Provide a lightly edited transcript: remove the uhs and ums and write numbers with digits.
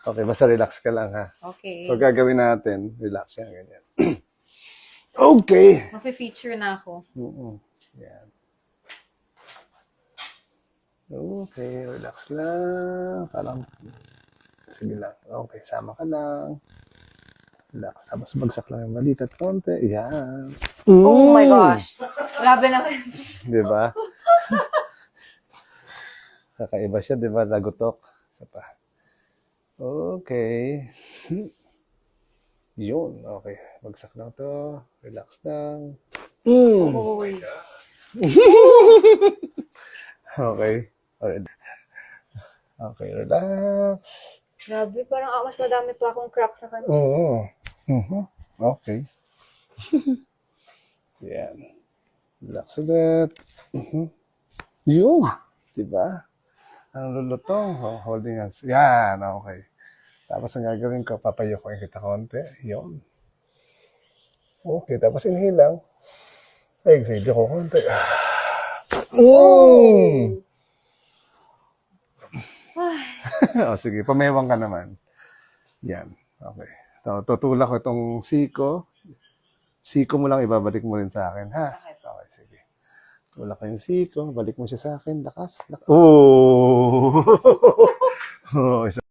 Okay, basta relax ka lang, ha? Okay. So, gagawin natin, relax yan, ganyan. Okay. Mafe-feature na ako. Yan. Okay, relax lang. Parang, sige lang. Okay, sama ka lang. Relax. Tapos bagsak lang yung maliit at konti. Yan. Oh my gosh. Grabe naman. Di ba? Kakaiba siya, di ba? Lagutok. Isa pa. Okay. Yun. Okay. Bagsak lang to. Relax lang. Uy. Okay. Alright. Okay, relax. Grabe, parang mas madami pa akong crack sa kanya. Oo. Okay. Yan. Relax ulit. Yun. Diba? Ang lulutong. Oh, holding hands. Yan. Okay. Tapos ang gagawin ko, papayukuin kita konti. Yun. Okay. Tapos inhale lang. Exhale ko konti. Oh, sige. Pamewang ka naman. Yan. Okay. So, tutulak ko itong siko. Siko mo lang, ibabalik mo rin sa akin, ha? Okay, sige. Tulak ko yung siko, balik mo siya sa akin, lakas. Oh! Oh, isa